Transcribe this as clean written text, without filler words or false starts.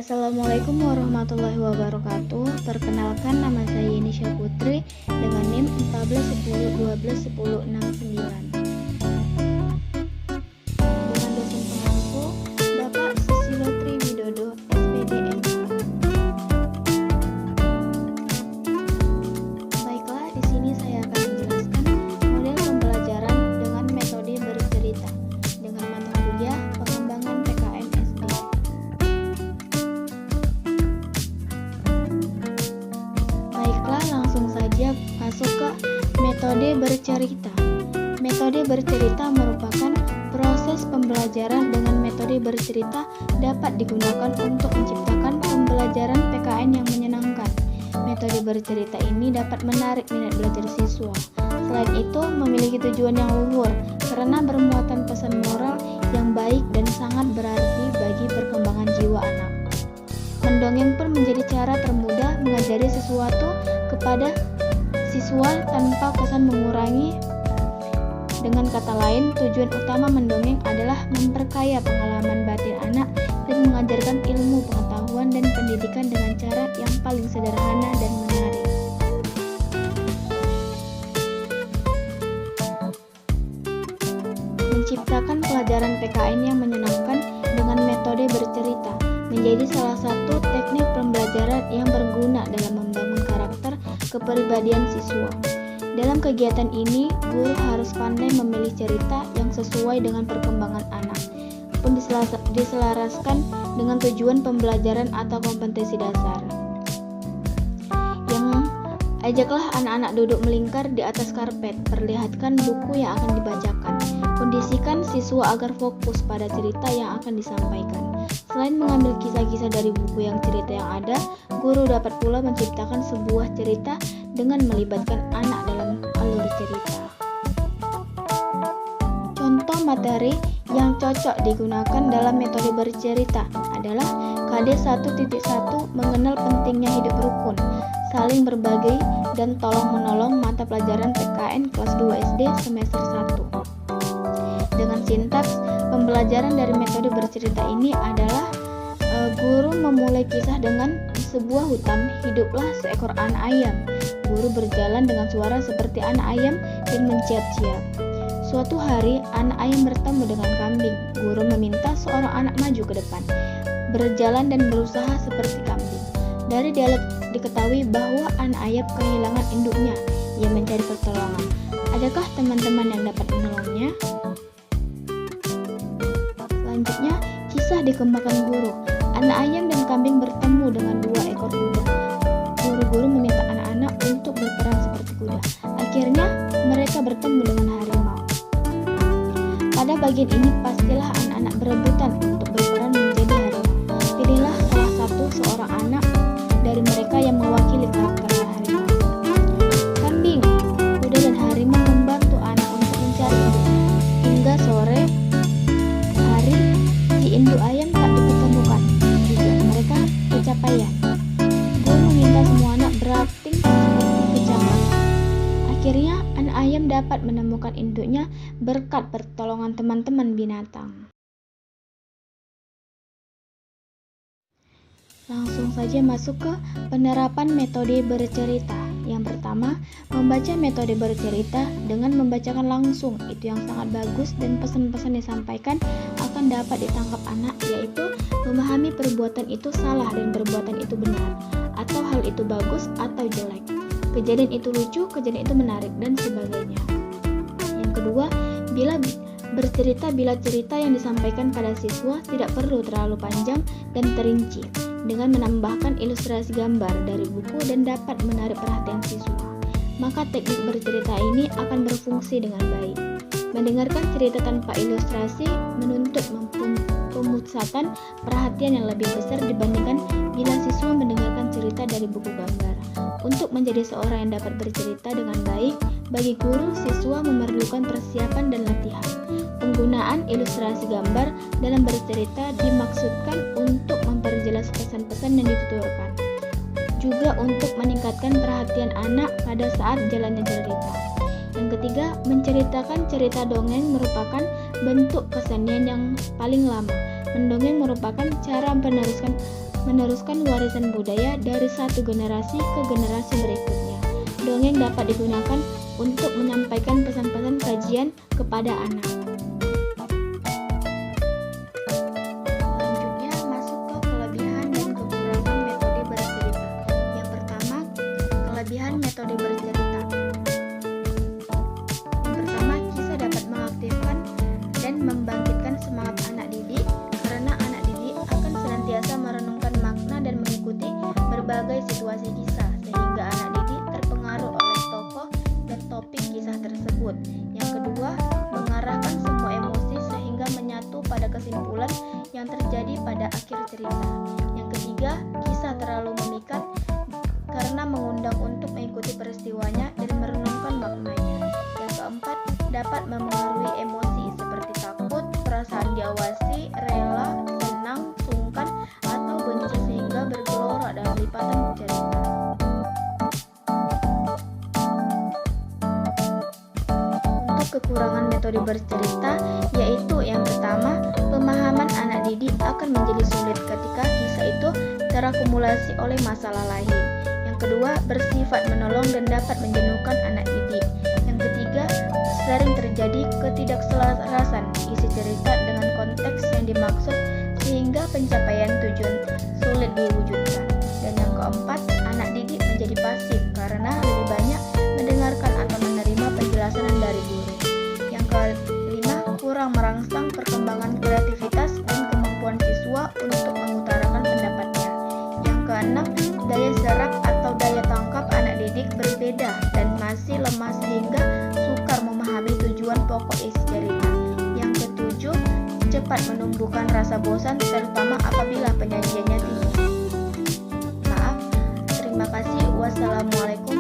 Assalamualaikum warahmatullahi wabarakatuh. Perkenalkan, nama saya Yenisha Putri dengan NIM 1410121069. Dengan dosen pengampu Bapak Susilo Triwidodo, SPD MA. Baiklah, di sini saya akan menjelaskan model pembelajaran dengan metode bercerita dengan mata kuliah pengembangan PKN SD. Baiklah, langsung saja masuk ke metode bercerita. Metode bercerita merupakan proses pembelajaran dengan metode bercerita dapat digunakan untuk menciptakan pembelajaran PKN yang menyenangkan. Metode bercerita ini dapat menarik minat belajar siswa. Selain itu, memiliki tujuan yang luhur karena bermuatan pesan moral yang baik dan sangat berarti bagi perkembangan jiwa anak. Mendongeng pun menjadi cara termudah mengajari sesuatu kepada siswa tanpa kesan mengurangi. Dengan kata lain, tujuan utama mendongeng adalah memperkaya pengalaman batin anak dan mengajarkan ilmu pengetahuan dan pendidikan dengan cara yang paling sederhana dan menarik. Menciptakan pelajaran PKN yang menyenangkan dengan metode bercerita menjadi salah satu teknik pembelajaran yang berguna dalam membangun karakter kepribadian siswa. Dalam kegiatan ini, guru harus pandai memilih cerita yang sesuai dengan perkembangan anak, pun diselaraskan dengan tujuan pembelajaran atau kompetensi dasar. Yang ajaklah anak-anak duduk melingkar di atas karpet, perlihatkan buku yang akan dibacakan. Kondisikan siswa agar fokus pada cerita yang akan disampaikan. Selain mengambil kisah-kisah dari buku yang cerita yang ada, guru dapat pula menciptakan sebuah cerita dengan melibatkan anak dalam alur cerita. Contoh materi yang cocok digunakan dalam metode bercerita adalah KD 1.1 mengenal pentingnya hidup rukun, saling berbagi dan tolong-menolong mata pelajaran PKN kelas 2 SD semester 1. Dengan sintaks pembelajaran dari metode bercerita ini adalah guru memulai kisah dengan sebuah hutan hiduplah seekor anak ayam. Guru berjalan dengan suara seperti anak ayam dan menciap-ciap. Suatu hari anak ayam bertemu dengan kambing. Guru meminta seorang anak maju ke depan, berjalan dan berusaha seperti kambing. Dari dialog diketahui bahwa anak ayam kehilangan induknya. Ia mencari pertolongan. Adakah teman-teman yang dapat menolongnya? Selanjutnya, kisah dikembangkan guru. Anak ayam dan kambing bertemu dengan 2 ekor kuda. Guru-guru meminta anak-anak untuk berperan seperti kuda. Akhirnya, mereka bertemu dengan harimau. Pada bagian ini, pastilah anak-anak berebutan untuk berperan menjadi harimau. Pilihlah salah satu seorang anak dari mereka yang mewakili karakter harimau. Kambing, kuda, dan harimau membantu anak untuk mencari induknya. Hingga sore hari, si induk ayam tak ditemukan. Juga mereka kecapaian. Guru meminta semua anak berakting seperti kecaman. Akhirnya anak ayam dapat menemukan induknya berkat pertolongan teman-teman binatang. Langsung saja masuk ke penerapan metode bercerita. Yang pertama, membaca metode bercerita dengan membacakan langsung. Itu yang sangat bagus dan pesan-pesan disampaikan akan dapat ditangkap anak, yaitu memahami perbuatan itu salah dan perbuatan itu benar, atau hal itu bagus atau jelek, kejadian itu lucu, kejadian itu menarik, dan sebagainya. Yang kedua, bila cerita yang disampaikan pada siswa tidak perlu terlalu panjang dan terinci, dengan menambahkan ilustrasi gambar dari buku dan dapat menarik perhatian siswa, maka teknik bercerita ini akan berfungsi dengan baik. Mendengarkan cerita tanpa ilustrasi menuntut pemusatan perhatian yang lebih besar dibandingkan bila siswa mendengarkan cerita dari buku gambar. Untuk menjadi seorang yang dapat bercerita dengan baik, bagi guru, siswa memerlukan persiapan dan latihan. Penggunaan ilustrasi gambar dalam bercerita dimaksudkan untuk memperjelas pesan-pesan yang dituturkan, juga untuk meningkatkan perhatian anak pada saat jalannya cerita. Yang ketiga, menceritakan cerita dongeng merupakan bentuk kesenian yang paling lama. Mendongeng merupakan cara meneruskan meneruskan warisan budaya dari satu generasi ke generasi berikutnya. Dongeng dapat digunakan untuk menyampaikan pesan-pesan kajian kepada anak. Selanjutnya masuk ke kelebihan dan kekurangan metode bercerita. Yang pertama, kelebihan metode bercerita. Yang pertama, kisah dapat mengaktifkan dan membangkitkan semangat anak didik karena anak didik akan senantiasa merenungkan makna dan mengikuti berbagai situasi kisah sehingga anak didik terpengaruh oleh tokoh dan topik kisah tersebut. Yang kedua, mengarahkan semua emosi sehingga menyatu pada kesimpulan yang terjadi pada akhir cerita. Yang ketiga, kisah terlalu memikat karena mengundang untuk mengikuti peristiwanya dan merenungkan maknanya. Yang keempat, dapat memengaruhi emosi seperti takut, perasaan diawasi, rela, senang, sungkan, atau benci sehingga bergelora dalam lipatan cerita. Untuk kekurangan metode bercerita, yaitu yang pertama, pemahaman anak didik akan menjadi sulit ketika kisah itu terakumulasi oleh masalah lain. Yang kedua, bersifat menolong dan dapat menjenuhkan anak didik. Yang ketiga, sering terjadi ketidakselarasan isi cerita dengan konteks yang dimaksud sehingga pencapaian tujuan sulit diwujudkan. Dan yang keempat, anak didik menjadi pasif karena lebih banyak mendengarkan atau menerima penjelasan dari guru. Yang kelima, kurang merangsang perkembangan kreativitas dan kemampuan siswa untuk mengutarakan pendapatnya. Yang keenam, daya serap atau daya tangkap anak didik berbeda dan masih lemah sehingga sukar memahami tujuan pokok isi cerita. Yang ketujuh, cepat menumbuhkan rasa bosan terutama apabila penyajiannya tinggi. Maaf, terima kasih. Wassalamualaikum